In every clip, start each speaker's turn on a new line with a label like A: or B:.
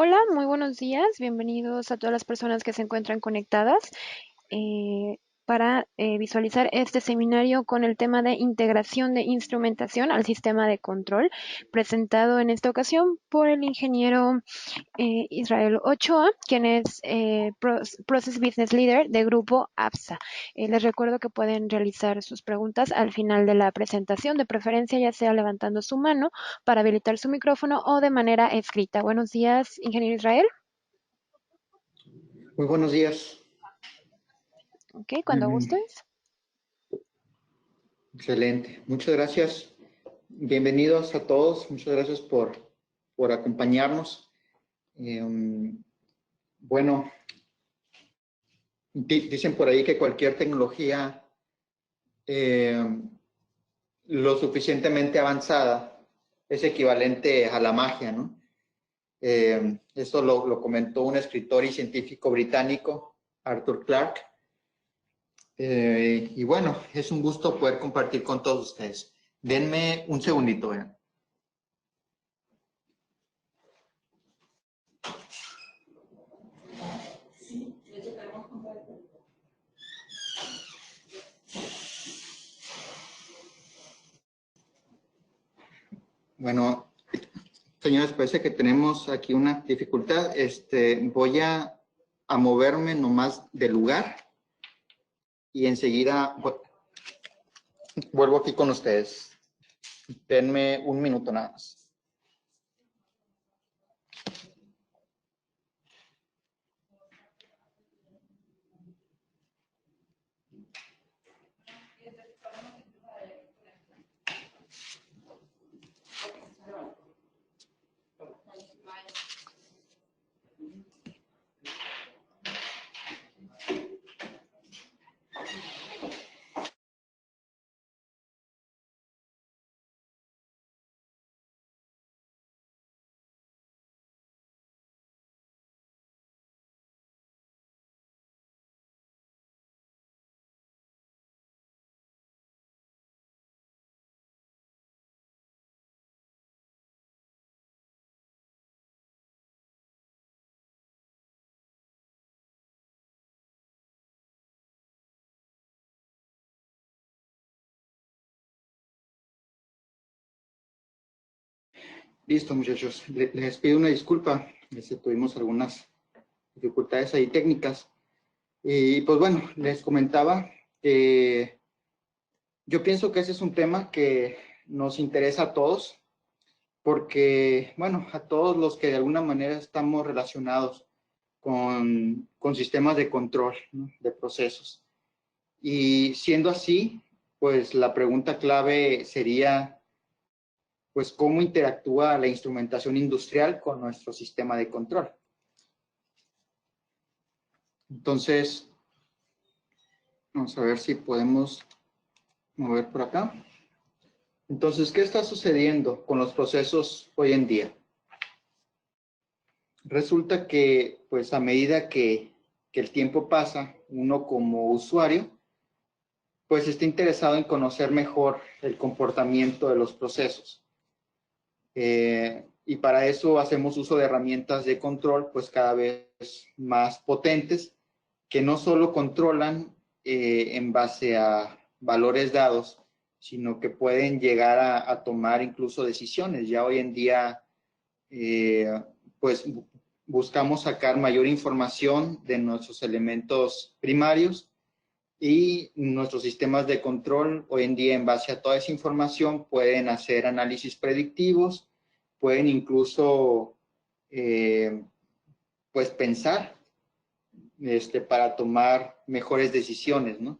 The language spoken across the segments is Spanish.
A: Hola, muy buenos días. Bienvenidos a todas las personas que se encuentran conectadas eh, para visualizar este seminario con el tema de integración de instrumentación al sistema de control, presentado en esta ocasión por el ingeniero Israel Ochoa, quien es Process Business Leader de Grupo APSA. Les recuerdo que pueden realizar sus preguntas al final de la presentación, de preferencia ya sea levantando su mano para habilitar su micrófono o de manera escrita. Buenos días, ingeniero Israel.
B: Muy buenos días.
A: Ok, cuando gustes.
B: Excelente. Muchas gracias. Bienvenidos a todos. Muchas gracias por acompañarnos. Bueno, dicen por ahí que cualquier tecnología eh, lo suficientemente avanzada es equivalente a la magia, ¿no? Esto lo comentó un escritor y científico británico, Arthur Clarke. Y bueno, es un gusto poder compartir con todos ustedes. Denme un segundito, vean. Bueno, señores, parece que tenemos aquí una dificultad. Voy a moverme nomás del lugar y enseguida vuelvo aquí con ustedes. Denme un minuto nada más. Listo, muchachos. Les pido una disculpa. Tuvimos algunas dificultades ahí técnicas. Y pues bueno, les comentaba que yo pienso que ese es un tema que nos interesa a todos, porque, bueno, a todos los que de alguna manera estamos relacionados con sistemas de control, ¿no?, de procesos. Y siendo así, pues la pregunta clave sería, pues, ¿cómo interactúa la instrumentación industrial con nuestro sistema de control? Entonces, vamos a ver si podemos mover por acá. Entonces, ¿qué está sucediendo con los procesos hoy en día? Resulta que, pues, a medida que el tiempo pasa, uno como usuario, pues está interesado en conocer mejor el comportamiento de los procesos. Y para eso hacemos uso de herramientas de control, pues cada vez más potentes, que no solo controlan en base a valores dados, sino que pueden llegar a tomar incluso decisiones. Ya hoy en día, pues buscamos sacar mayor información de nuestros elementos primarios, y nuestros sistemas de control hoy en día, en base a toda esa información, pueden hacer análisis predictivos, pueden incluso pues pensar para tomar mejores decisiones, ¿no?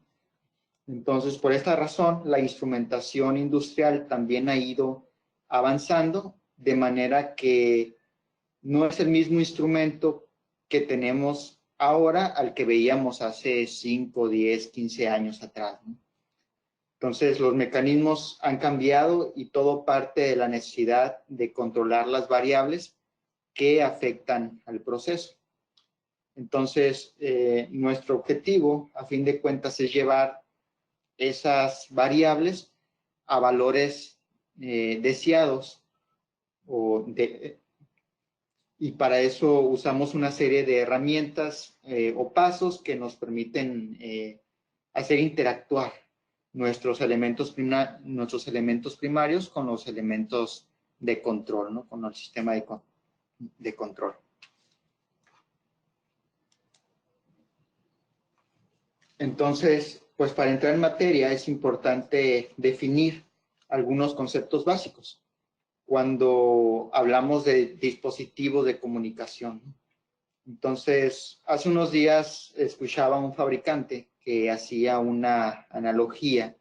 B: Entonces, por esta razón, la instrumentación industrial también ha ido avanzando, de manera que no es el mismo instrumento que tenemos ahora al que veíamos hace 5, 10, 15 años atrás, ¿no? Entonces, los mecanismos han cambiado y todo parte de la necesidad de controlar las variables que afectan al proceso. Entonces, nuestro objetivo, a fin de cuentas, es llevar esas variables a valores deseados o Y para eso usamos una serie de herramientas o pasos que nos permiten hacer interactuar nuestros elementos primarios con los elementos de control, ¿no? Con el sistema de control. Entonces, pues para entrar en materia es importante definir algunos conceptos básicos cuando hablamos de dispositivos de comunicación. Entonces, hace unos días escuchaba a un fabricante que hacía una analogía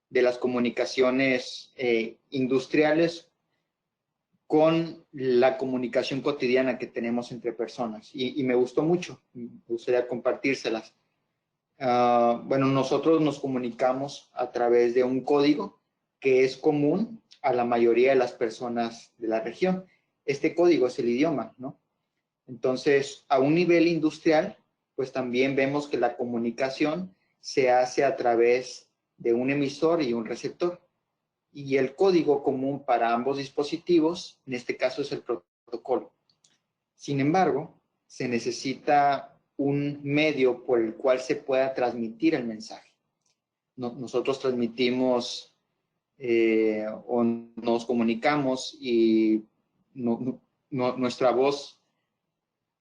B: de las comunicaciones industriales con la comunicación cotidiana que tenemos entre personas. Y me gustó mucho, me gustaría compartírselas. Bueno, nosotros nos comunicamos a través de un código que es común a la mayoría de las personas de la región. Este código es el idioma, ¿no? Entonces, a un nivel industrial, pues también vemos que la comunicación se hace a través de un emisor y un receptor. Y el código común para ambos dispositivos, en este caso, es el protocolo. Sin embargo, se necesita un medio por el cual se pueda transmitir el mensaje. Nosotros transmitimos o nos comunicamos y nuestra voz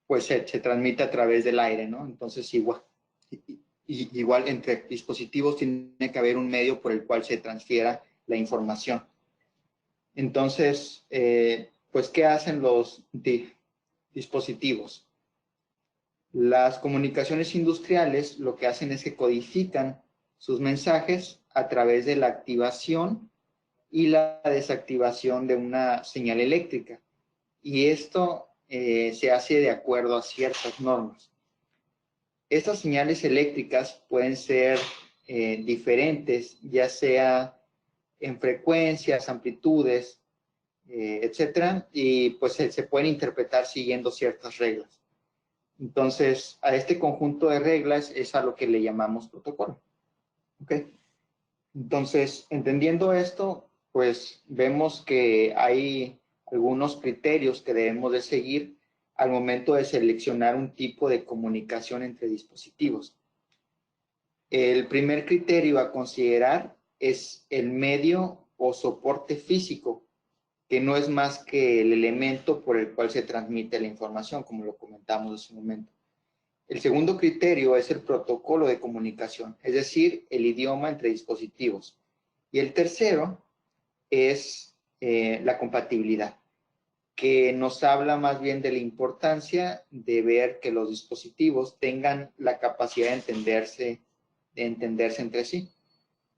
B: pues se transmite a través del aire, ¿no? Entonces igual entre dispositivos tiene que haber un medio por el cual se transfiera la información. Entonces, pues, ¿qué hacen los dispositivos? Las comunicaciones industriales lo que hacen es que codifican sus mensajes a través de la activación y la desactivación de una señal eléctrica. Y esto se hace de acuerdo a ciertas normas. Estas señales eléctricas pueden ser diferentes, ya sea en frecuencias, amplitudes, etcétera, y pues se pueden interpretar siguiendo ciertas reglas. Entonces, a este conjunto de reglas es a lo que le llamamos protocolo. ¿Ok? Entonces, entendiendo esto, pues vemos que hay algunos criterios que debemos de seguir al momento de seleccionar un tipo de comunicación entre dispositivos. El primer criterio a considerar es el medio o soporte físico, que no es más que el elemento por el cual se transmite la información, como lo comentamos hace un momento. El segundo criterio es el protocolo de comunicación, es decir, el idioma entre dispositivos. Y el tercero es la compatibilidad, que nos habla más bien de la importancia de ver que los dispositivos tengan la capacidad de entenderse entre sí.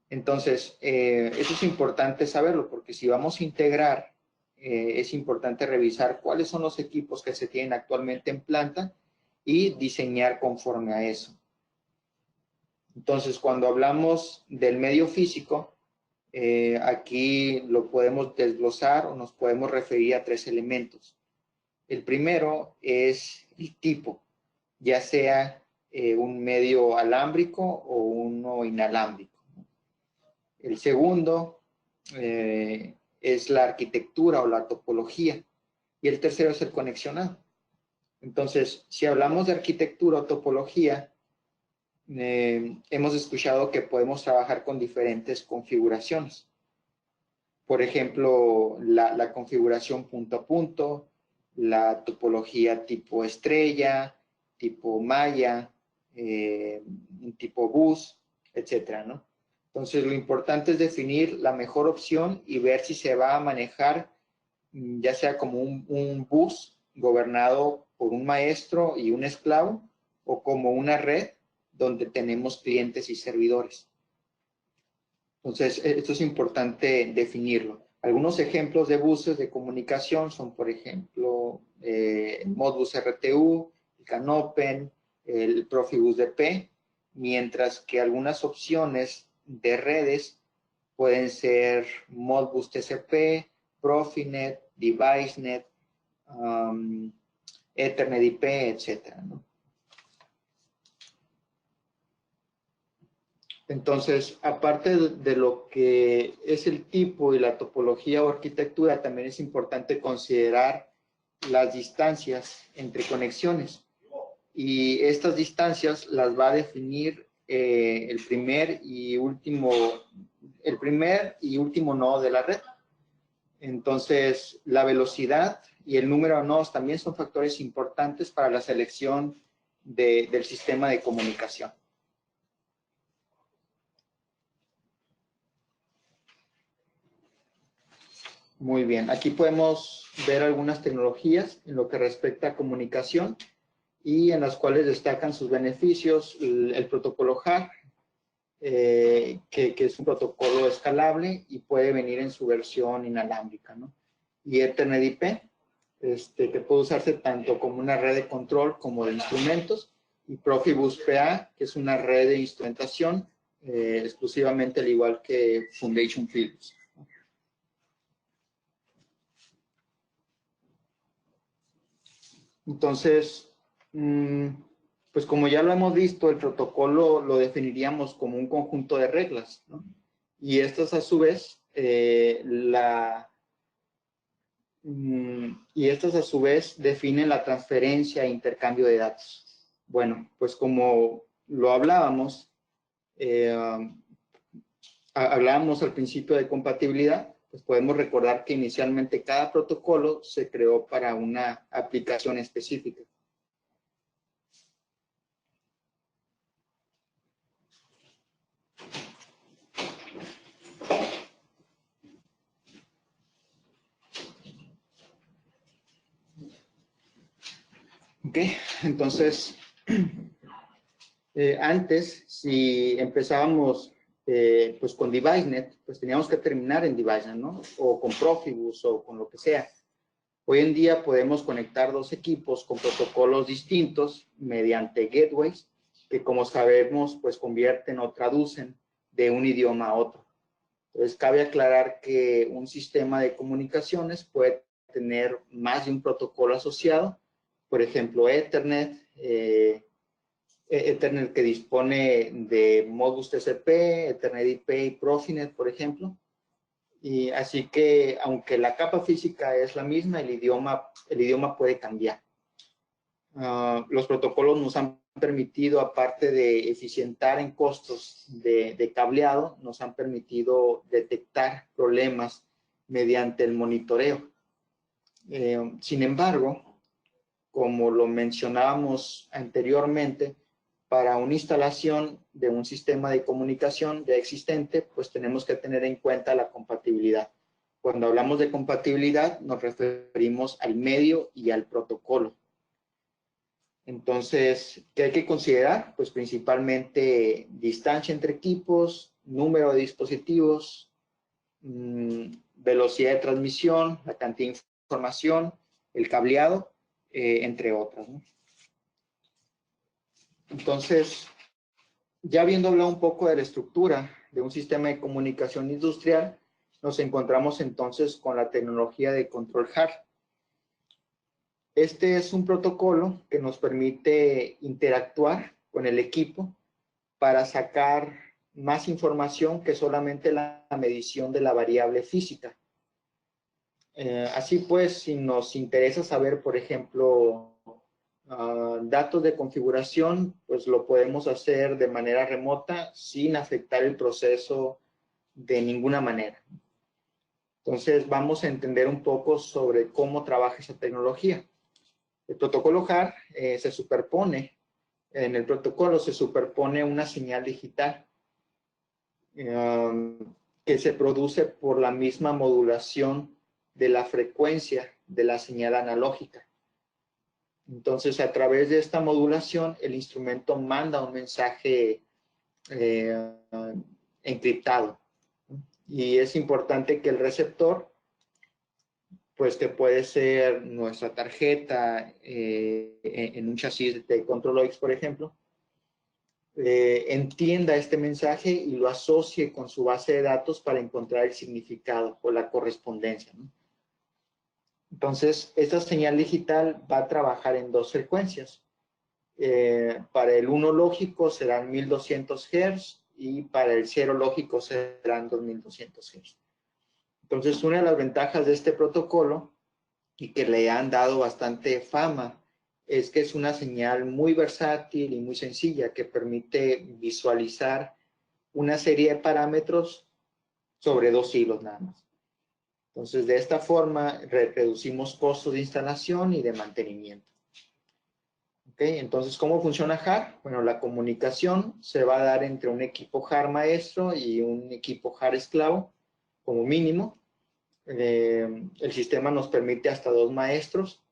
B: Entonces, eso es importante saberlo, porque si vamos a integrar, es importante revisar cuáles son los equipos que se tienen actualmente en planta y diseñar conforme a eso. Entonces, cuando hablamos del medio físico, aquí lo podemos desglosar o nos podemos referir a tres elementos. El primero es el tipo, ya sea un medio alámbrico o uno inalámbrico. El segundo es la arquitectura o la topología. Y el tercero es el conexionado. Entonces, si hablamos de arquitectura o topología, hemos escuchado que podemos trabajar con diferentes configuraciones. Por ejemplo, la configuración punto a punto, la topología tipo estrella, tipo malla, tipo bus, etcétera, ¿no? Entonces, lo importante es definir la mejor opción y ver si se va a manejar ya sea como un bus gobernado por un maestro y un esclavo o como una red donde tenemos clientes y servidores. Entonces, esto es importante definirlo. Algunos ejemplos de buses de comunicación son, por ejemplo, el Modbus RTU, el Canopen, el Profibus DP, mientras que algunas opciones de redes pueden ser Modbus TCP, Profinet, DeviceNet, Ethernet IP, etcétera, ¿no? Entonces, aparte de lo que es el tipo y la topología o arquitectura, también es importante considerar las distancias entre conexiones. Y estas distancias las va a definir el primer y último nodo de la red. Entonces, la velocidad y el número de nodos también son factores importantes para la selección del sistema de comunicación. Muy bien, aquí podemos ver algunas tecnologías en lo que respecta a comunicación y en las cuales destacan sus beneficios, el protocolo HAR, que es un protocolo escalable y puede venir en su versión inalámbrica, ¿no? Y Ethernet IP, que puede usarse tanto como una red de control como de instrumentos, y Profibus PA, que es una red de instrumentación exclusivamente al igual que Foundation Philips. Entonces, pues como ya lo hemos visto, el protocolo lo definiríamos como un conjunto de reglas, ¿no? Y estas a su vez, definen la transferencia e intercambio de datos. Bueno, pues como lo hablábamos al principio de compatibilidad, pues podemos recordar que inicialmente cada protocolo se creó para una aplicación específica. Ok, entonces, antes, si empezábamos pues con DeviceNet, pues teníamos que terminar en DeviceNet, ¿no? O con Profibus o con lo que sea. Hoy en día podemos conectar dos equipos con protocolos distintos mediante gateways que, como sabemos, pues convierten o traducen de un idioma a otro. Entonces, cabe aclarar que un sistema de comunicaciones puede tener más de un protocolo asociado, por ejemplo, Ethernet, Ethernet que dispone de Modbus TCP, Ethernet IP y Profinet, por ejemplo. Y así que, aunque la capa física es la misma, el idioma puede cambiar. Los protocolos nos han permitido, aparte de eficientar en costos de cableado, nos han permitido detectar problemas mediante el monitoreo. Sin embargo, como lo mencionábamos anteriormente, para una instalación de un sistema de comunicación ya existente, pues tenemos que tener en cuenta la compatibilidad. Cuando hablamos de compatibilidad, nos referimos al medio y al protocolo. Entonces, ¿qué hay que considerar? Pues principalmente distancia entre equipos, número de dispositivos, velocidad de transmisión, la cantidad de información, el cableado, entre otras, ¿no? Entonces, ya habiendo hablado un poco de la estructura de un sistema de comunicación industrial, nos encontramos entonces con la tecnología de control HAR. Este es un protocolo que nos permite interactuar con el equipo para sacar más información que solamente la medición de la variable física. Así pues, si nos interesa saber, por ejemplo, datos de configuración, pues lo podemos hacer de manera remota sin afectar el proceso de ninguna manera. Entonces, vamos a entender un poco sobre cómo trabaja esa tecnología. El protocolo HAR en el protocolo se superpone una señal digital que se produce por la misma modulación de la frecuencia de la señal analógica. Entonces, a través de esta modulación, el instrumento manda un mensaje encriptado. Y es importante que el receptor, pues que puede ser nuestra tarjeta en un chasis de ControlX, por ejemplo, entienda este mensaje y lo asocie con su base de datos para encontrar el significado o la correspondencia, ¿no? Entonces, esta señal digital va a trabajar en dos frecuencias. Para el 1 lógico serán 1200 Hz y para el 0 lógico serán 2200 Hz. Entonces, una de las ventajas de este protocolo y que le han dado bastante fama es que es una señal muy versátil y muy sencilla que permite visualizar una serie de parámetros sobre 2 hilos nada más. Entonces, de esta forma, reducimos costos de instalación y de mantenimiento. ¿Okay? Entonces, ¿cómo funciona HAR? Bueno, la comunicación se va a dar entre un equipo HAR maestro y un equipo HAR esclavo, como mínimo. El sistema nos permite hasta 2 maestros.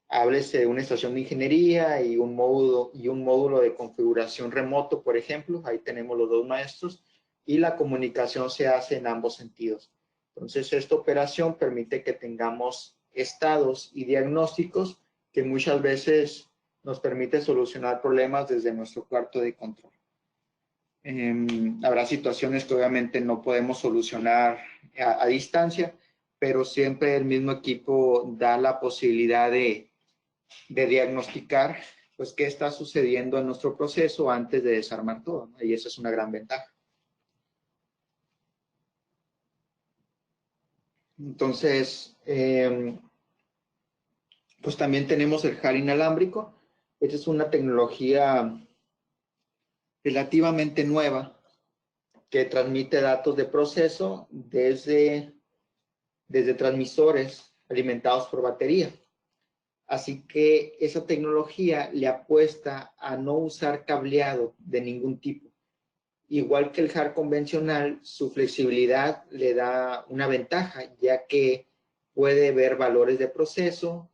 B: Háblese de una estación de ingeniería y un módulo de configuración remoto, por ejemplo. Ahí tenemos los 2 maestros y la comunicación se hace en ambos sentidos. Entonces, esta operación permite que tengamos estados y diagnósticos que muchas veces nos permite solucionar problemas desde nuestro cuarto de control. Habrá situaciones que obviamente no podemos solucionar a distancia, pero siempre el mismo equipo da la posibilidad de diagnosticar pues qué está sucediendo en nuestro proceso antes de desarmar todo, ¿no? Y esa es una gran ventaja. Entonces, pues también tenemos el HAR inalámbrico. Esta es una tecnología relativamente nueva que transmite datos de proceso desde transmisores alimentados por batería. Así que esa tecnología le apuesta a no usar cableado de ningún tipo. Igual que el HAR convencional, su flexibilidad le da una ventaja, ya que puede ver valores de proceso,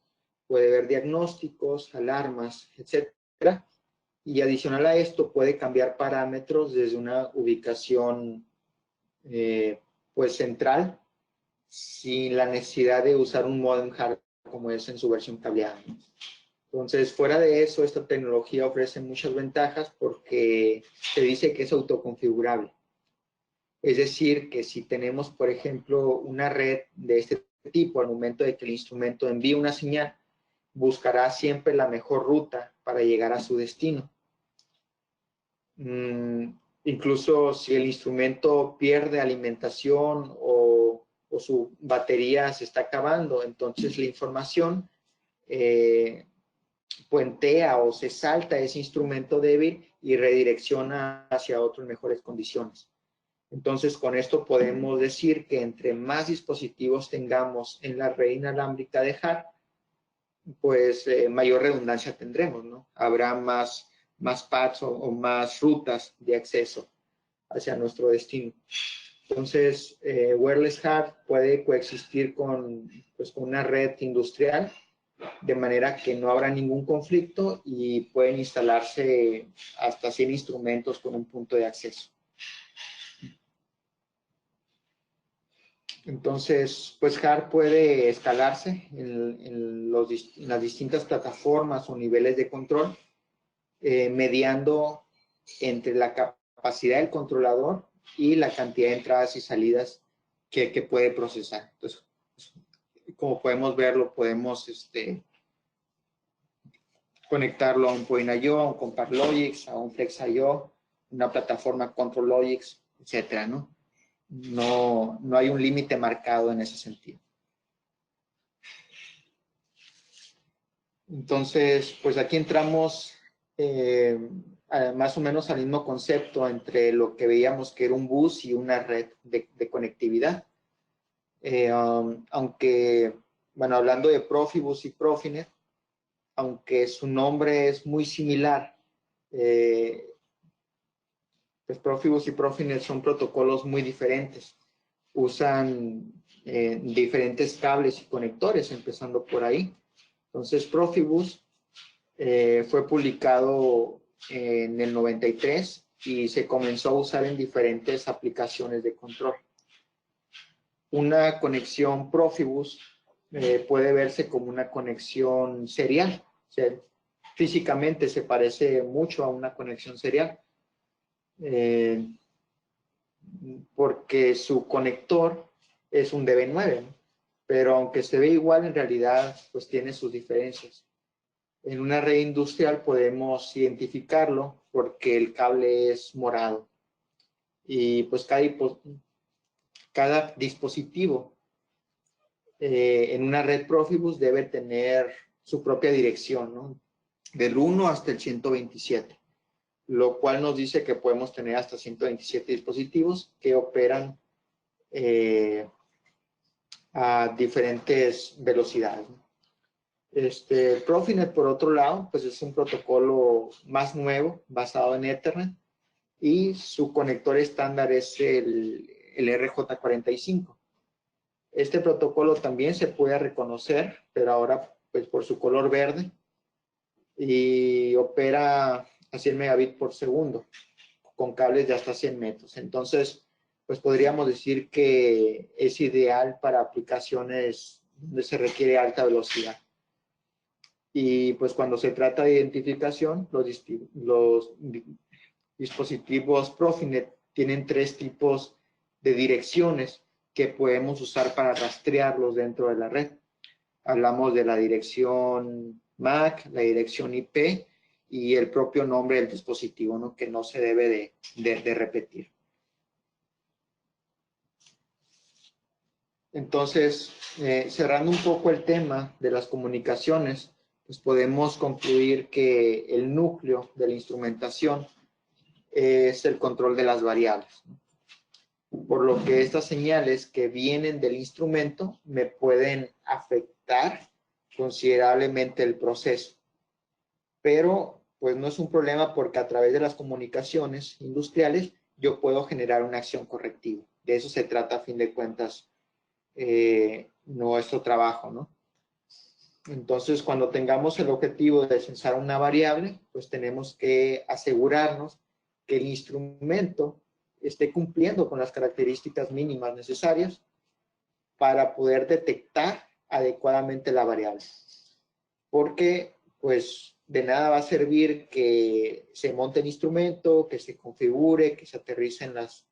B: puede ver diagnósticos, alarmas, etcétera. Y adicional a esto, puede cambiar parámetros desde una ubicación pues central, sin la necesidad de usar un modem HAR como es en su versión cableada. Entonces, fuera de eso, esta tecnología ofrece muchas ventajas porque se dice que es autoconfigurable. Es decir, que si tenemos, por ejemplo, una red de este tipo, al momento de que el instrumento envíe una señal, buscará siempre la mejor ruta para llegar a su destino. Incluso si el instrumento pierde alimentación o su batería se está acabando, entonces la información puentea o se salta ese instrumento débil y redirecciona hacia otras mejores condiciones. Entonces, con esto podemos decir que entre más dispositivos tengamos en la red inalámbrica de HAR, pues mayor redundancia tendremos, ¿no? Habrá más paths o más rutas de acceso hacia nuestro destino. Entonces, Wireless HAR puede coexistir con una red industrial, de manera que no habrá ningún conflicto y pueden instalarse hasta 100 instrumentos con un punto de acceso. Entonces, pues HAR puede escalarse en las distintas plataformas o niveles de control, mediando entre la capacidad del controlador y la cantidad de entradas y salidas que puede procesar. Entonces, como podemos verlo, podemos conectarlo a un Point.io, a un CompartLogix, a un Flex.io, una plataforma ControlLogix, etcétera, ¿no? No hay un límite marcado en ese sentido. Entonces, pues aquí entramos más o menos al mismo concepto entre lo que veíamos que era un bus y una red de conectividad. Aunque, bueno, hablando de Profibus y Profinet, aunque su nombre es muy similar, pues Profibus y Profinet son protocolos muy diferentes. Usan diferentes cables y conectores, empezando por ahí. Entonces, Profibus fue publicado en el 93 y se comenzó a usar en diferentes aplicaciones de control. Una conexión Profibus puede verse como una conexión serial. O sea, físicamente se parece mucho a una conexión serial. Porque su conector es un DB9, ¿no? Pero aunque se ve igual, en realidad pues tiene sus diferencias. En una red industrial podemos identificarlo porque el cable es morado y pues cada dispositivo en una red Profibus debe tener su propia dirección, ¿no? Del 1 hasta el 127, lo cual nos dice que podemos tener hasta 127 dispositivos que operan a diferentes velocidades, ¿no? Profinet, por otro lado, pues es un protocolo más nuevo, basado en Ethernet, y su conector estándar es el RJ45. Este protocolo también se puede reconocer, pero ahora pues por su color verde, y opera a 100 megabits por segundo, con cables de hasta 100 metros. Entonces, pues podríamos decir que es ideal para aplicaciones donde se requiere alta velocidad. Y pues cuando se trata de identificación, los dispositivos Profinet tienen 3 tipos de direcciones que podemos usar para rastrearlos dentro de la red. Hablamos de la dirección MAC, la dirección IP y el propio nombre del dispositivo, ¿no? Que no se debe de repetir. Entonces, cerrando un poco el tema de las comunicaciones, pues podemos concluir que el núcleo de la instrumentación es el control de las variables, ¿no? Por lo que estas señales que vienen del instrumento me pueden afectar considerablemente el proceso. Pero pues no es un problema porque a través de las comunicaciones industriales yo puedo generar una acción correctiva. De eso se trata a fin de cuentas nuestro trabajo, ¿no? Entonces, cuando tengamos el objetivo de censar una variable, pues tenemos que asegurarnos que el instrumento esté cumpliendo con las características mínimas necesarias para poder detectar adecuadamente la variable. Porque, pues, de nada va a servir que se monte el instrumento, que se configure, que se aterrice en las,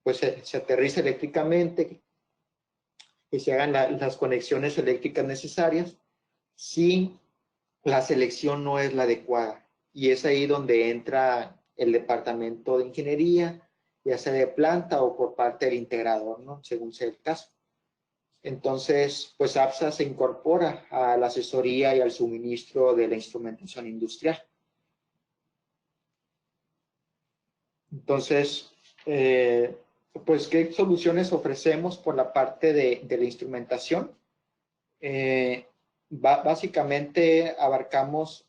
B: pues se aterrice eléctricamente, que se hagan las conexiones eléctricas necesarias, si la selección no es la adecuada. Y es ahí donde entra el departamento de ingeniería, ya sea de planta o por parte del integrador, ¿no? Según sea el caso. Entonces, pues APSA se incorpora a la asesoría y al suministro de la instrumentación industrial. Entonces, pues, ¿qué soluciones ofrecemos por la parte de la instrumentación? Básicamente abarcamos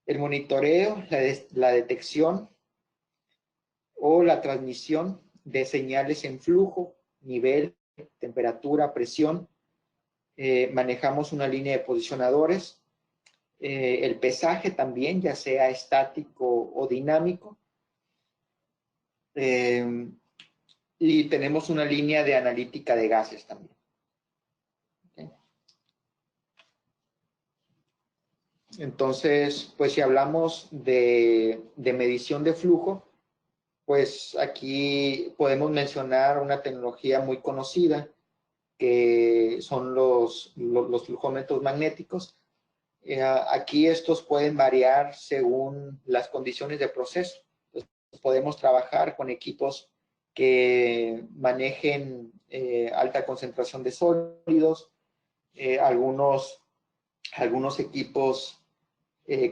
B: el monitoreo, la detección o la transmisión de señales en flujo, nivel, temperatura, presión. Manejamos una línea de posicionadores, el pesaje también, ya sea estático o dinámico. Y tenemos una línea de analítica de gases también. ¿Okay? Entonces, pues si hablamos de medición de flujo, pues aquí podemos mencionar una tecnología muy conocida que son los flujómetros magnéticos. Aquí estos pueden variar según las condiciones de proceso. Entonces, podemos trabajar con equipos que manejen alta concentración de sólidos, algunos equipos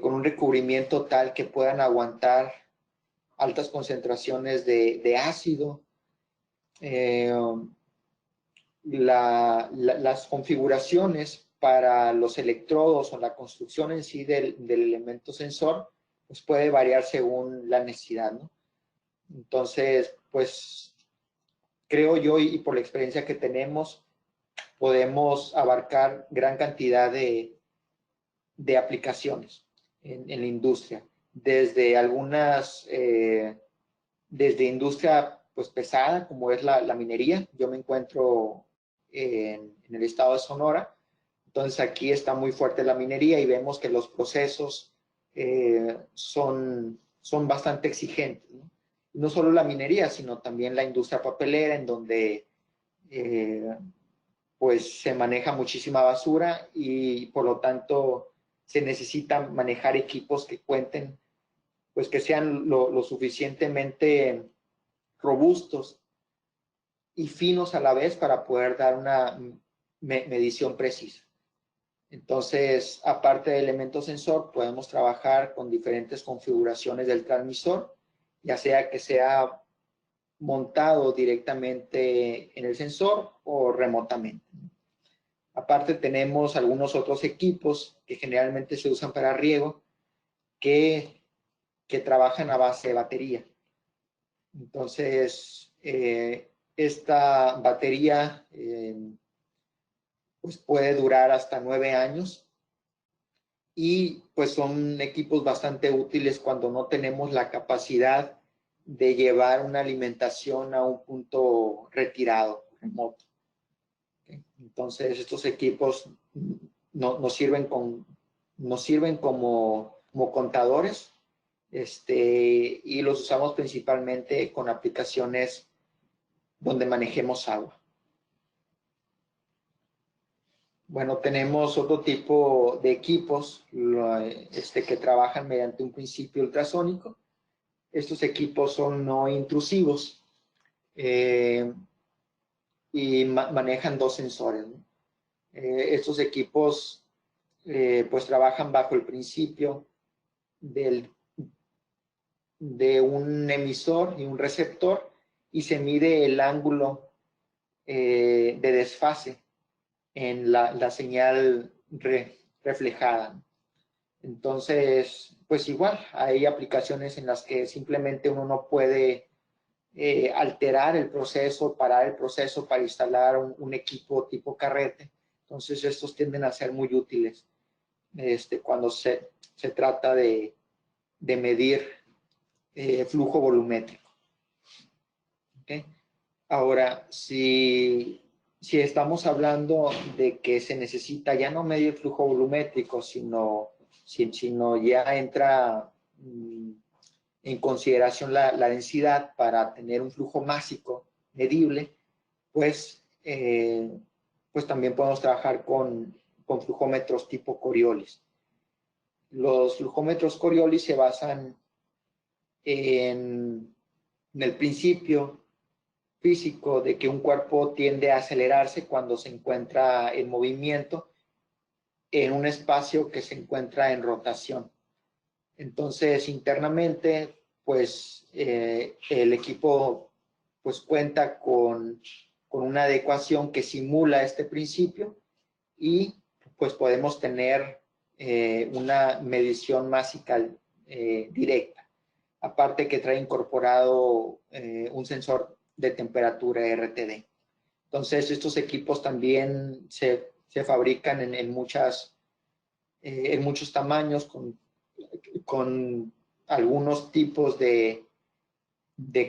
B: con un recubrimiento tal que puedan aguantar altas concentraciones de ácido. Las configuraciones para los electrodos o la construcción en sí del elemento sensor, pues puede variar según la necesidad, ¿no? Entonces, pues creo yo y por la experiencia que tenemos, podemos abarcar gran cantidad de aplicaciones en la industria, desde algunas, desde industria pues pesada, como es la minería. Yo me encuentro en el estado de Sonora, entonces aquí está muy fuerte la minería y vemos que los procesos son bastante exigentes, ¿no? No solo la minería, sino también la industria papelera, en donde pues se maneja muchísima basura y por lo tanto se necesita manejar equipos que cuenten, pues que sean lo suficientemente robustos y finos a la vez para poder dar una medición precisa. Entonces, aparte de elemento sensor, podemos trabajar con diferentes configuraciones del transmisor, ya sea que sea montado directamente en el sensor o remotamente. Aparte tenemos algunos otros equipos que generalmente se usan para riego que trabajan a base de batería. Entonces, esta batería pues puede durar hasta 9 años y pues son equipos bastante útiles cuando no tenemos la capacidad de llevar una alimentación a un punto retirado, remoto. Entonces, estos equipos nos sirven como contadores, y los usamos principalmente con aplicaciones donde manejemos agua. Bueno, tenemos otro tipo de equipos que trabajan mediante un principio ultrasónico. Estos equipos son no intrusivos y manejan 2 sensores, ¿no? Estos equipos pues trabajan bajo el principio de un emisor y un receptor y se mide el ángulo de desfase en la señal reflejada. Entonces, pues igual, hay aplicaciones en las que simplemente uno no puede alterar el proceso, parar el proceso para instalar un equipo tipo carrete. Entonces, estos tienden a ser muy útiles cuando se trata de medir flujo volumétrico. ¿Okay? Ahora, si estamos hablando de que se necesita ya no medir flujo volumétrico, sino ya entra en consideración la densidad para tener un flujo másico medible, pues también podemos trabajar con flujómetros tipo Coriolis. Los flujómetros Coriolis se basan en el principio físico de que un cuerpo tiende a acelerarse cuando se encuentra en movimiento en un espacio que se encuentra en rotación. Entonces, internamente, pues el equipo pues cuenta con una adecuación que simula este principio y pues podemos tener una medición másica directa. Aparte que trae incorporado un sensor de temperatura RTD. Entonces, estos equipos también se fabrican en muchos tamaños, con algunos tipos de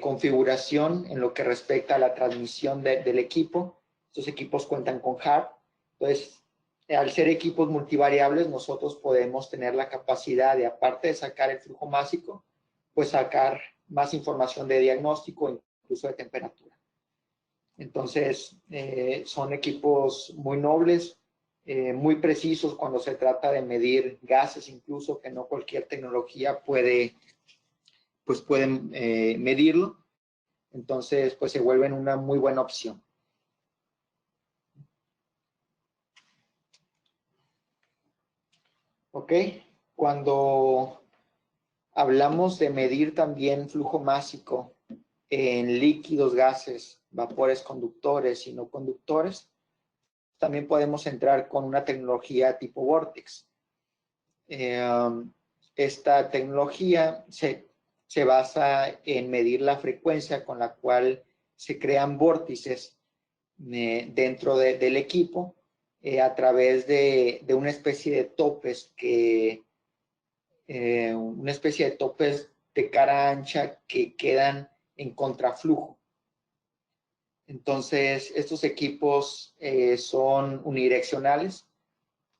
B: configuración en lo que respecta a la transmisión del equipo. Estos equipos cuentan con HARP. Entonces, al ser equipos multivariables, nosotros podemos tener la capacidad de, aparte de sacar el flujo másico, pues sacar más información de diagnóstico, incluso de temperatura. Entonces, son equipos muy nobles, muy precisos cuando se trata de medir gases, incluso que no cualquier tecnología puede medirlo. Entonces, pues se vuelven una muy buena opción. ¿Ok? Cuando hablamos de medir también flujo másico en líquidos, gases, vapores conductores y no conductores, también podemos entrar con una tecnología tipo Vortex. Esta tecnología se basa en medir la frecuencia con la cual se crean vórtices dentro del equipo a través de una especie de topes de cara ancha que quedan en contraflujo. Entonces, estos equipos son unidireccionales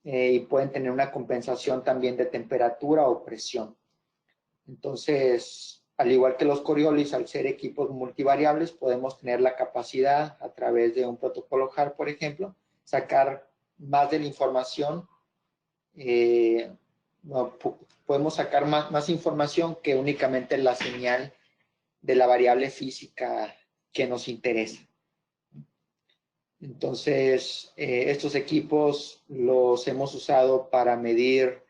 B: y pueden tener una compensación también de temperatura o presión. Entonces, al igual que los Coriolis, al ser equipos multivariables, podemos tener la capacidad, a través de un protocolo HARP, por ejemplo, sacar más de la información. Podemos sacar más información que únicamente la señal de la variable física que nos interesa. Entonces, estos equipos los hemos usado para medir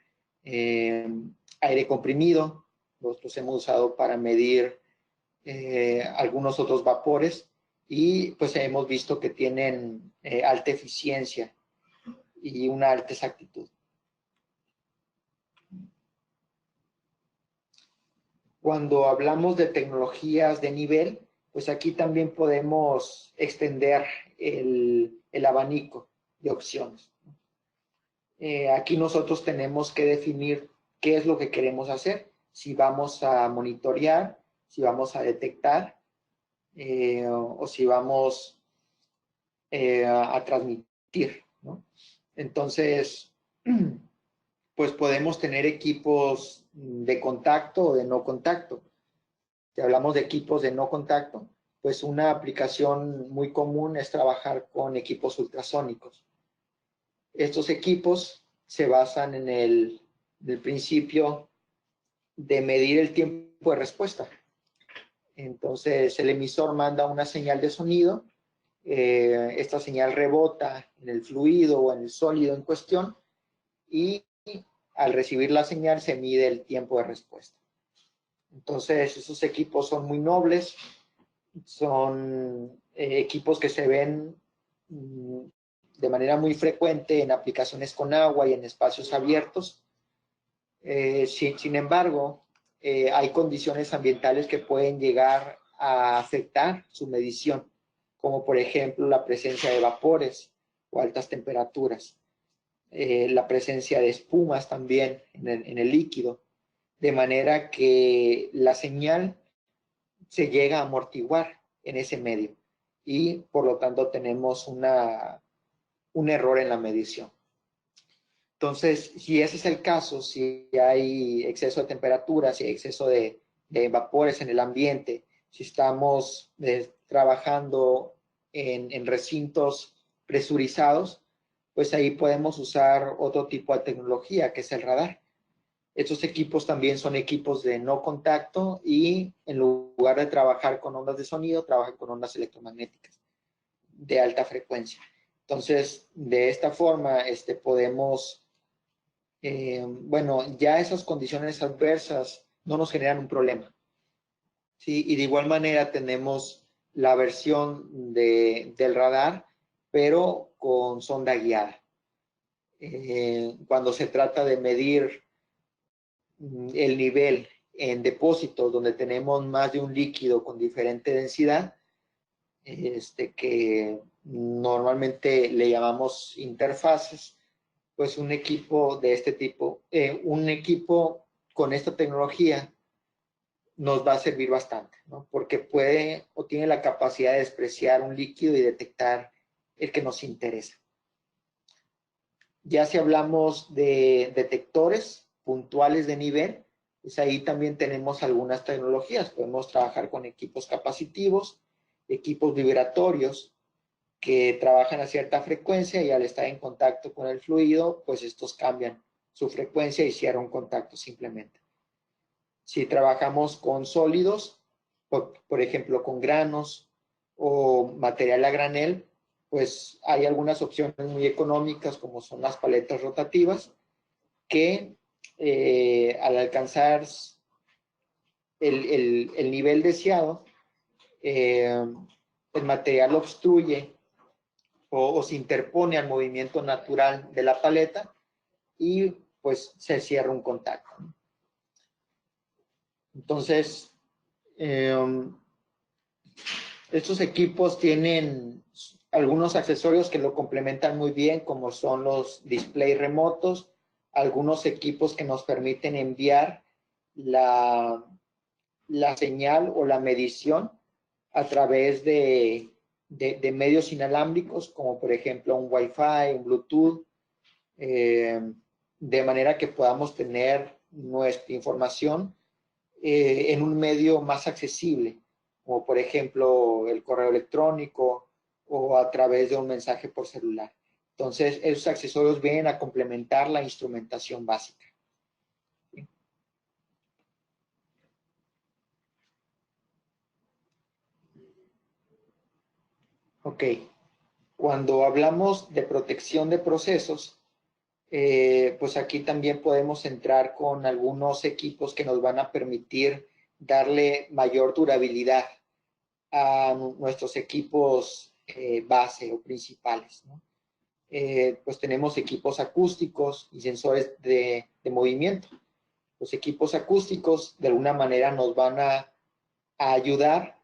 B: aire comprimido, los hemos usado para medir algunos otros vapores y pues hemos visto que tienen alta eficiencia y una alta exactitud. Cuando hablamos de tecnologías de nivel, pues aquí también podemos extender el abanico de opciones. Aquí nosotros tenemos que definir qué es lo que queremos hacer, si vamos a monitorear, si vamos a detectar o si vamos a transmitir, ¿no? Entonces, pues podemos tener equipos de contacto o de no contacto. Si hablamos de equipos de no contacto, pues una aplicación muy común es trabajar con equipos ultrasónicos. Estos equipos se basan en el principio de medir el tiempo de respuesta. Entonces, el emisor manda una señal de sonido, esta señal rebota en el fluido o en el sólido en cuestión y al recibir la señal se mide el tiempo de respuesta. Entonces, esos equipos son muy nobles, son equipos que se ven de manera muy frecuente en aplicaciones con agua y en espacios abiertos. Sin embargo, hay condiciones ambientales que pueden llegar a afectar su medición, como por ejemplo la presencia de vapores o altas temperaturas, la presencia de espumas también en el líquido, de manera que la señal se llega a amortiguar en ese medio y por lo tanto tenemos un error en la medición. Entonces, si ese es el caso, si hay exceso de temperatura, si hay exceso de vapores en el ambiente, si estamos trabajando en recintos presurizados, pues ahí podemos usar otro tipo de tecnología, que es el radar. Estos equipos también son equipos de no contacto y en lugar de trabajar con ondas de sonido, trabajan con ondas electromagnéticas de alta frecuencia. Entonces, de esta forma, podemos bueno, ya esas condiciones adversas no nos generan un problema. ¿Sí? Y de igual manera tenemos la versión del radar, pero con sonda guiada. Cuando se trata de medir el nivel en depósitos donde tenemos más de un líquido con diferente densidad, que normalmente le llamamos interfaces, pues un equipo de este tipo, un equipo con esta tecnología nos va a servir bastante, ¿no? Porque puede o tiene la capacidad de despreciar un líquido y detectar el que nos interesa. Ya si hablamos de detectores puntuales de nivel, pues ahí también tenemos algunas tecnologías. Podemos trabajar con equipos capacitivos, equipos vibratorios, que trabajan a cierta frecuencia y al estar en contacto con el fluido, pues estos cambian su frecuencia y cierran un contacto simplemente. Si trabajamos con sólidos, por ejemplo con granos o material a granel, pues hay algunas opciones muy económicas como son las paletas rotativas que al alcanzar el nivel deseado, el material obstruye o se interpone al movimiento natural de la paleta y pues se cierra un contacto. Entonces, estos equipos tienen algunos accesorios que lo complementan muy bien, como son los displays remotos, algunos equipos que nos permiten enviar la señal o la medición a través de medios inalámbricos, como por ejemplo un Wi-Fi, un Bluetooth, de manera que podamos tener nuestra información en un medio más accesible, como por ejemplo el correo electrónico o a través de un mensaje por celular. Entonces, esos accesorios vienen a complementar la instrumentación básica. Ok. Cuando hablamos de protección de procesos, pues aquí también podemos entrar con algunos equipos que nos van a permitir darle mayor durabilidad a nuestros equipos base o principales, ¿no? Pues tenemos equipos acústicos y sensores de movimiento. Los equipos acústicos de alguna manera nos van a ayudar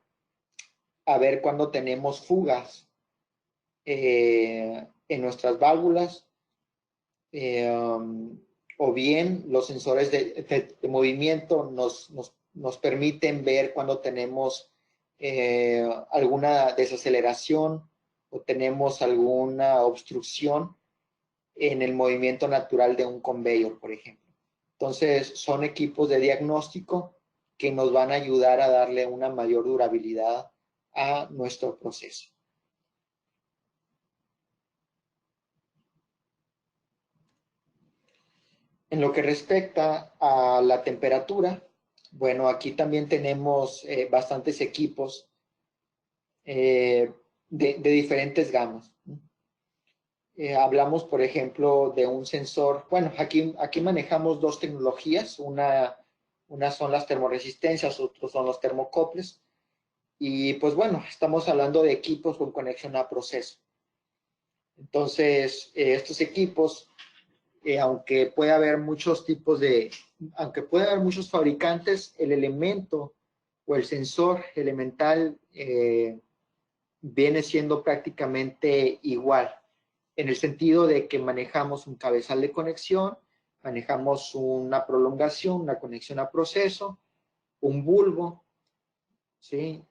B: a ver cuando tenemos fugas en nuestras válvulas, o bien los sensores de movimiento nos permiten ver cuando tenemos alguna desaceleración o tenemos alguna obstrucción en el movimiento natural de un conveyor, por ejemplo. Entonces, son equipos de diagnóstico que nos van a ayudar a darle una mayor durabilidad a nuestro proceso. En lo que respecta a la temperatura, bueno, aquí también tenemos bastantes equipos de diferentes gamas. Hablamos, por ejemplo, de un sensor. Bueno, aquí manejamos dos tecnologías. Una son las termoresistencias, otros son los termocoples. Y pues bueno, estamos hablando de equipos con conexión a proceso. Entonces, estos equipos, aunque puede haber muchos fabricantes, el elemento o el sensor elemental viene siendo prácticamente igual, en el sentido de que manejamos un cabezal de conexión, manejamos una prolongación, una conexión a proceso, un bulbo, ¿sí?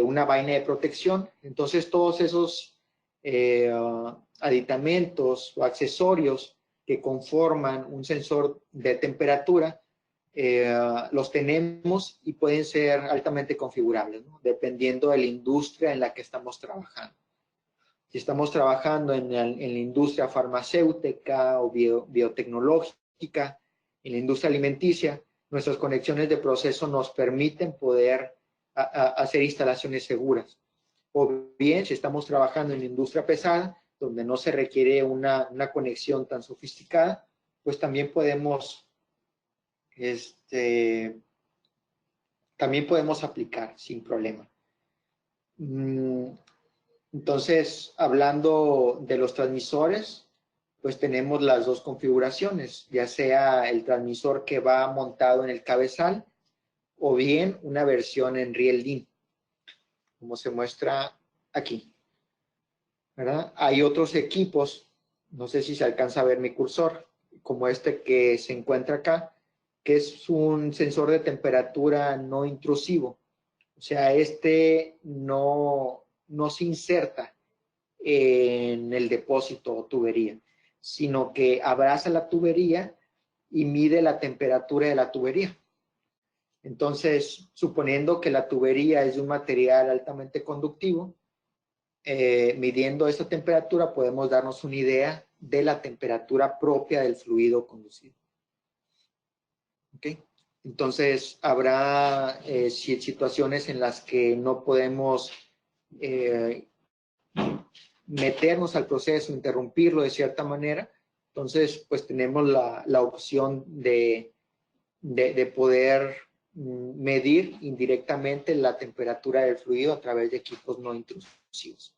B: Una vaina de protección. Entonces, todos esos aditamentos o accesorios que conforman un sensor de temperatura, los tenemos y pueden ser altamente configurables, ¿no? Dependiendo de la industria en la que estamos trabajando. Si estamos trabajando en la industria farmacéutica o biotecnológica, en la industria alimenticia, nuestras conexiones de proceso nos permiten poder hacer instalaciones seguras. O bien, si estamos trabajando en la industria pesada, donde no se requiere una conexión tan sofisticada, pues también podemos aplicar sin problema. Entonces, hablando de los transmisores, pues tenemos las dos configuraciones, ya sea el transmisor que va montado en el cabezal o bien una versión en riel DIN, como se muestra aquí, ¿verdad? Hay otros equipos, no sé si se alcanza a ver mi cursor, como este que se encuentra acá, que es un sensor de temperatura no intrusivo. O sea, no se inserta en el depósito o tubería, sino que abraza la tubería y mide la temperatura de la tubería. Entonces, suponiendo que la tubería es de un material altamente conductivo, midiendo esta temperatura podemos darnos una idea de la temperatura propia del fluido conducido. ¿Okay? Entonces, habrá situaciones en las que no podemos meternos al proceso, interrumpirlo de cierta manera. Entonces, pues tenemos la opción de poder medir indirectamente la temperatura del fluido a través de equipos no intrusivos.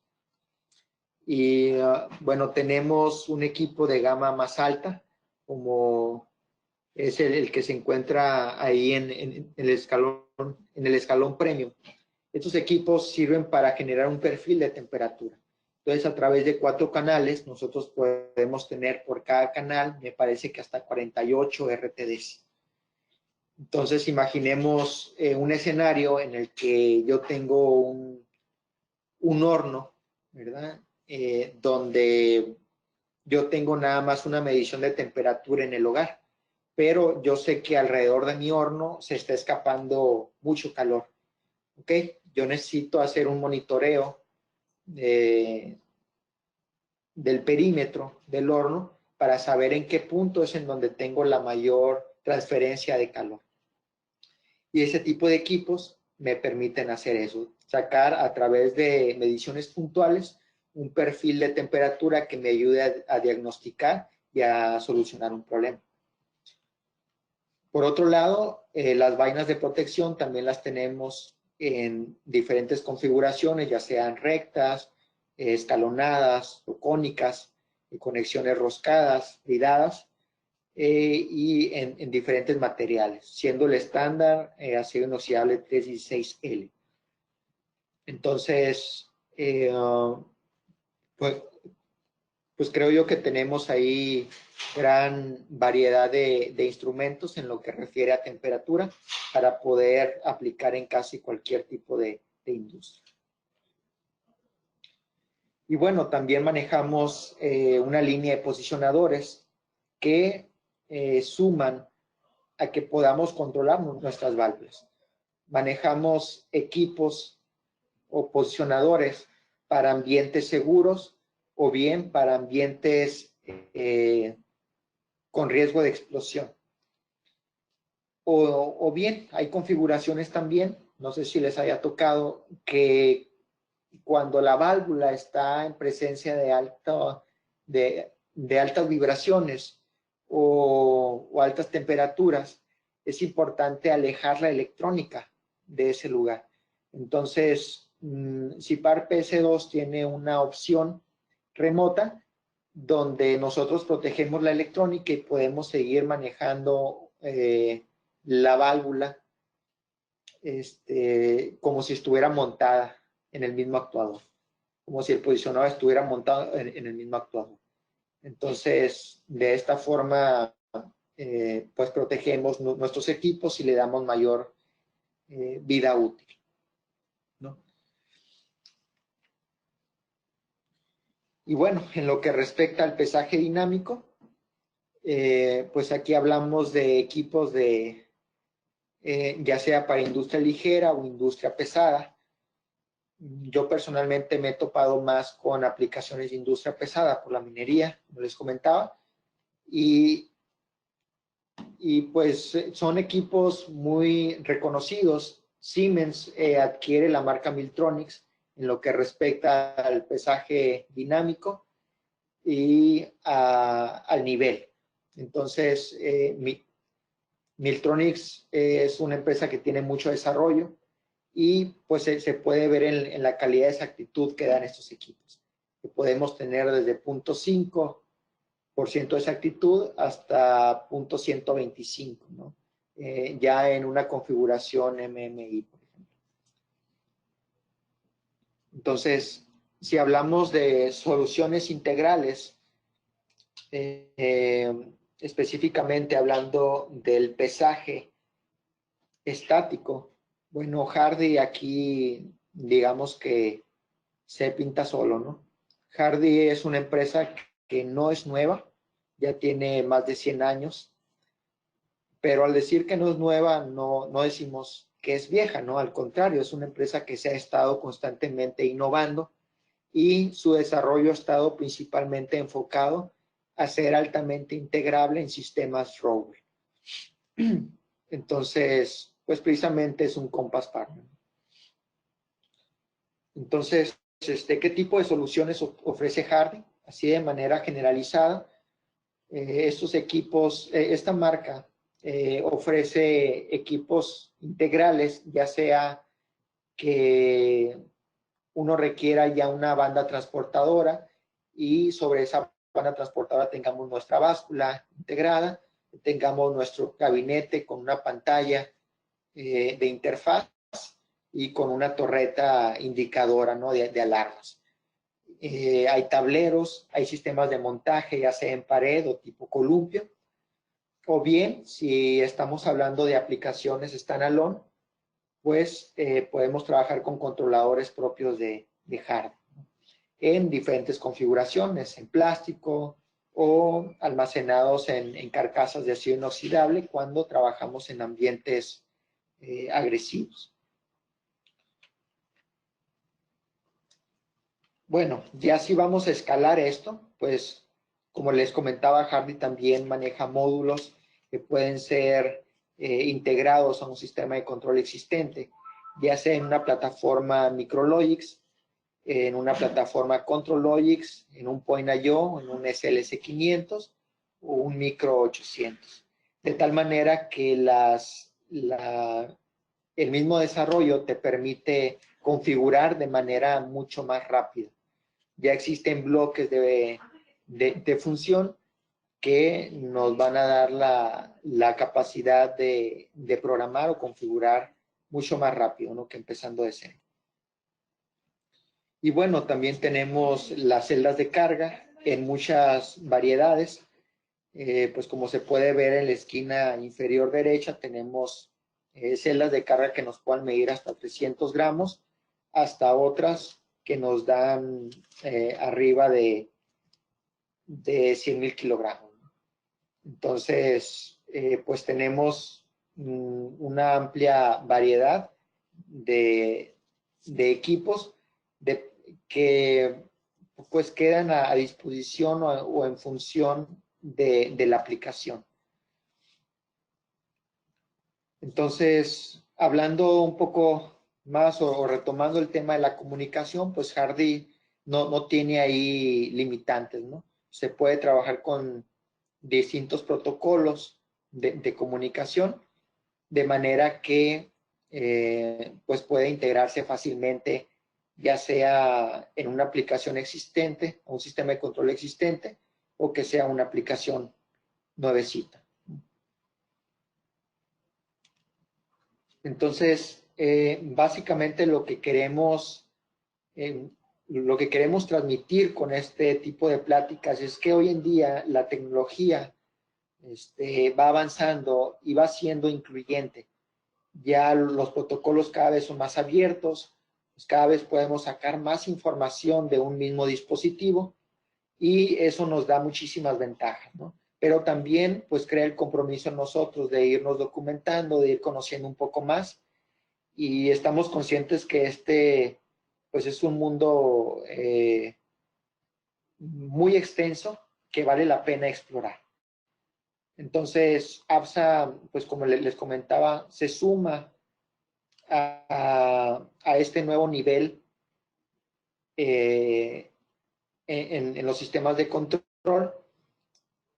B: Y bueno, tenemos un equipo de gama más alta, como es el que se encuentra ahí en el escalón premium. Estos equipos sirven para generar un perfil de temperatura. Entonces, a través de 4 canales, nosotros podemos tener por cada canal, me parece que hasta 48 RTDs. Entonces, imaginemos un escenario en el que yo tengo un horno, ¿verdad? Donde yo tengo nada más una medición de temperatura en el hogar, pero yo sé que alrededor de mi horno se está escapando mucho calor. ¿Ok? Yo necesito hacer un monitoreo del perímetro del horno para saber en qué punto es en donde tengo la mayor transferencia de calor. Y ese tipo de equipos me permiten hacer eso, sacar a través de mediciones puntuales un perfil de temperatura que me ayude a diagnosticar y a solucionar un problema. Por otro lado, las vainas de protección también las tenemos en diferentes configuraciones, ya sean rectas, escalonadas o cónicas, conexiones roscadas, bridadas, y en diferentes materiales, siendo el estándar acero inoxidable 316L. Entonces, pues creo yo que tenemos ahí gran variedad de instrumentos en lo que refiere a temperatura para poder aplicar en casi cualquier tipo de industria. Y bueno, también manejamos una línea de posicionadores que suman a que podamos controlar nuestras válvulas. Manejamos equipos o posicionadores para ambientes seguros o bien para ambientes con riesgo de explosión. O bien hay configuraciones también, no sé si les haya tocado, que cuando la válvula está en presencia de altas vibraciones o altas temperaturas, es importante alejar la electrónica de ese lugar. Entonces, CIPAR PS2 tiene una opción remota donde nosotros protegemos la electrónica y podemos seguir manejando la válvula como si estuviera montada en el mismo actuador, como si el posicionador estuviera montado en el mismo actuador. Entonces, de esta forma, pues protegemos nuestros equipos y le damos mayor vida útil, ¿no? Y bueno, en lo que respecta al pesaje dinámico, pues aquí hablamos de equipos ya sea para industria ligera o industria pesada. Yo personalmente me he topado más con aplicaciones de industria pesada por la minería, como les comentaba, y pues son equipos muy reconocidos. Siemens adquiere la marca Miltronics en lo que respecta al pesaje dinámico y al nivel. Entonces, Miltronics es una empresa que tiene mucho desarrollo y pues se puede ver en la calidad de exactitud que dan estos equipos. Que podemos tener desde 0.5% de exactitud hasta 0.125, ¿no? Ya en una configuración MMI, por ejemplo. Entonces, si hablamos de soluciones integrales, específicamente hablando del pesaje estático, bueno, Hardy aquí digamos que se pinta solo, ¿no? Hardy es una empresa que no es nueva, ya tiene más de 100 años, pero al decir que no es nueva, no decimos que es vieja, ¿no? Al contrario, es una empresa que se ha estado constantemente innovando y su desarrollo ha estado principalmente enfocado a ser altamente integrable en sistemas Rover. Entonces, pues precisamente es un Compass Partner. Entonces, ¿qué tipo de soluciones ofrece Hardy? Así de manera generalizada, estos equipos, esta marca ofrece equipos integrales, ya sea que uno requiera ya una banda transportadora y sobre esa banda transportadora tengamos nuestra báscula integrada, tengamos nuestro gabinete con una pantalla de interfaz y con una torreta indicadora, ¿no? de alarmas. Hay tableros, hay sistemas de montaje, ya sea en pared o tipo columpio, o bien, si estamos hablando de aplicaciones standalone, pues podemos trabajar con controladores propios de hardware, ¿no? En diferentes configuraciones, en plástico o almacenados en carcasas de acero inoxidable cuando trabajamos en ambientes agresivos. Bueno, ya si vamos a escalar esto, pues como les comentaba, Hardy también maneja módulos que pueden ser integrados a un sistema de control existente, ya sea en una plataforma Micrologix, en una plataforma ControlLogix, en un Point.io, en un SLS 500 o un Micro 800. De tal manera que el mismo desarrollo te permite configurar de manera mucho más rápida. Ya existen bloques de función que nos van a dar la capacidad de programar o configurar mucho más rápido, ¿no?, que empezando de cero. Y bueno, también tenemos las celdas de carga en muchas variedades. Pues como se puede ver en la esquina inferior derecha, tenemos celdas de carga que nos puedan medir hasta 300 gramos, hasta otras que nos dan arriba de 100,000 kilogramos. Entonces, pues tenemos una amplia variedad de equipos que pues quedan a disposición o en función de la aplicación. Entonces, hablando un poco más o retomando el tema de la comunicación, pues Hardy no tiene ahí limitantes, ¿no? Se puede trabajar con distintos protocolos de comunicación, de manera que pues puede integrarse fácilmente, ya sea en una aplicación existente, un sistema de control existente, o que sea una aplicación nuevecita. Entonces, básicamente lo que queremos transmitir con este tipo de pláticas es que hoy en día la tecnología va avanzando y va siendo incluyente. Ya los protocolos cada vez son más abiertos, pues cada vez podemos sacar más información de un mismo dispositivo y eso nos da muchísimas ventajas, ¿no? Pero también pues crea el compromiso en nosotros de irnos documentando, de ir conociendo un poco más, y estamos conscientes que pues es un mundo muy extenso que vale la pena explorar. Entonces, APSA, pues como les comentaba, se suma a este nuevo nivel en los sistemas de control,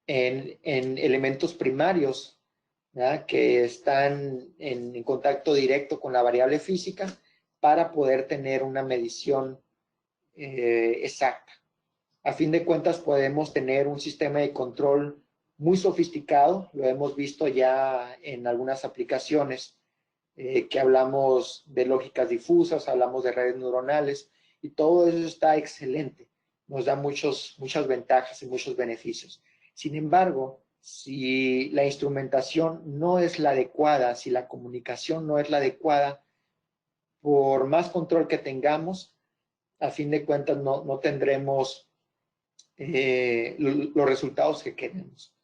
B: en elementos primarios, ¿verdad?, que están en contacto directo con la variable física para poder tener una medición exacta. A fin de cuentas, podemos tener un sistema de control muy sofisticado, lo hemos visto ya en algunas aplicaciones que hablamos de lógicas difusas, hablamos de redes neuronales, y todo eso está excelente, nos da muchas ventajas y muchos beneficios. Sin embargo, si la instrumentación no es la adecuada, si la comunicación no es la adecuada, por más control que tengamos, a fin de cuentas no tendremos los resultados que queremos.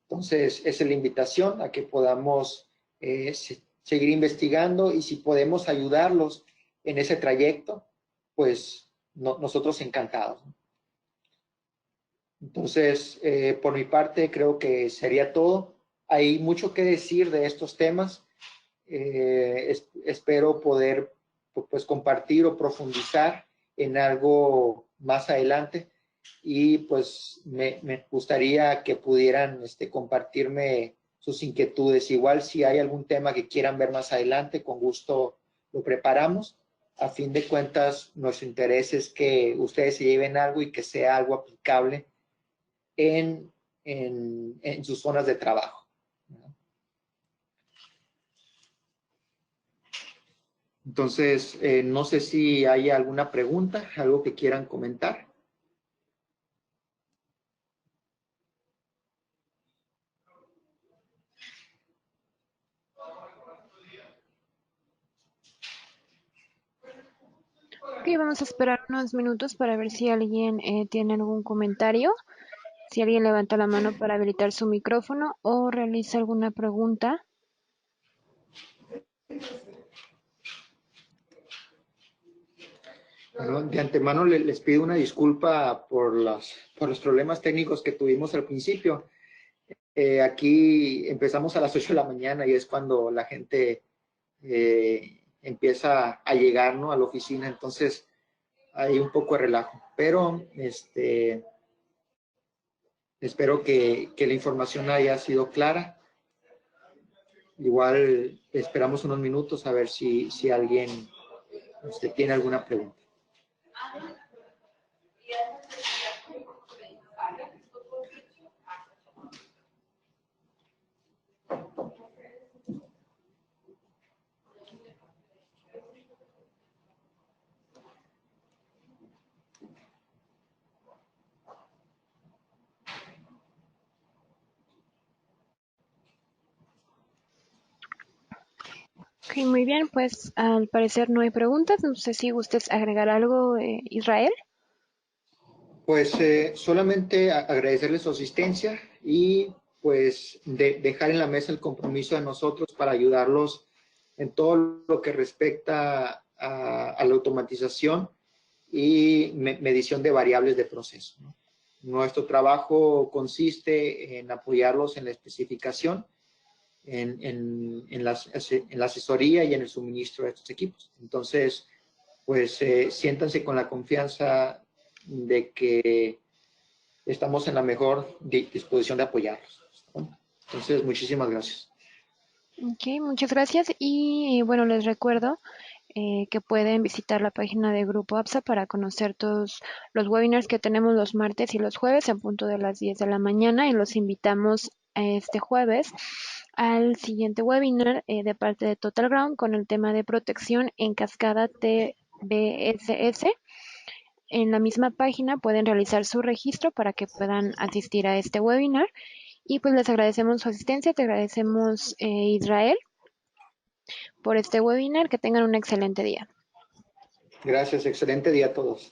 B: Entonces, esa es la invitación a que podamos seguir investigando, y si podemos ayudarlos en ese trayecto, pues nosotros encantados. Entonces, por mi parte, creo que sería todo. Hay mucho que decir de estos temas. Espero poder pues compartir o profundizar en algo más adelante, y pues me gustaría que pudieran compartirme sus inquietudes. Igual si hay algún tema que quieran ver más adelante, con gusto lo preparamos. A fin de cuentas, nuestro interés es que ustedes se lleven algo y que sea algo aplicable en sus zonas de trabajo. Entonces, no sé si hay alguna pregunta, algo que quieran comentar.
A: Ok, vamos a esperar unos minutos para ver si alguien tiene algún comentario, si alguien levanta la mano para habilitar su micrófono o realiza alguna pregunta.
B: Bueno, de antemano les pido una disculpa por los problemas técnicos que tuvimos al principio. Aquí empezamos a las 8 de la mañana y es cuando la gente empieza a llegar, ¿no?, a la oficina. Entonces, hay un poco de relajo, pero espero que la información haya sido clara. Igual esperamos unos minutos a ver si alguien tiene alguna pregunta.
A: Ok, muy bien, pues al parecer no hay preguntas. No sé si gustes agregar algo, Israel.
B: Pues solamente agradecerles su asistencia y pues dejar en la mesa el compromiso de nosotros para ayudarlos en todo lo que respecta a la automatización y medición de variables de proceso, ¿no? Nuestro trabajo consiste en apoyarlos en la especificación, en la asesoría y en el suministro de estos equipos. Entonces, pues siéntanse con la confianza de que estamos en la mejor disposición de apoyarlos, ¿no? Entonces, muchísimas gracias.
A: Ok, muchas gracias. Y bueno, les recuerdo que pueden visitar la página de Grupo APSA para conocer todos los webinars que tenemos los martes y los jueves en punto de las 10 de la mañana y los invitamos este jueves al siguiente webinar de parte de Total Ground con el tema de protección en cascada TBSS. En la misma página pueden realizar su registro para que puedan asistir a este webinar y pues les agradecemos su asistencia, te agradecemos Israel por este webinar, que tengan un excelente día.
B: Gracias, excelente día a todos.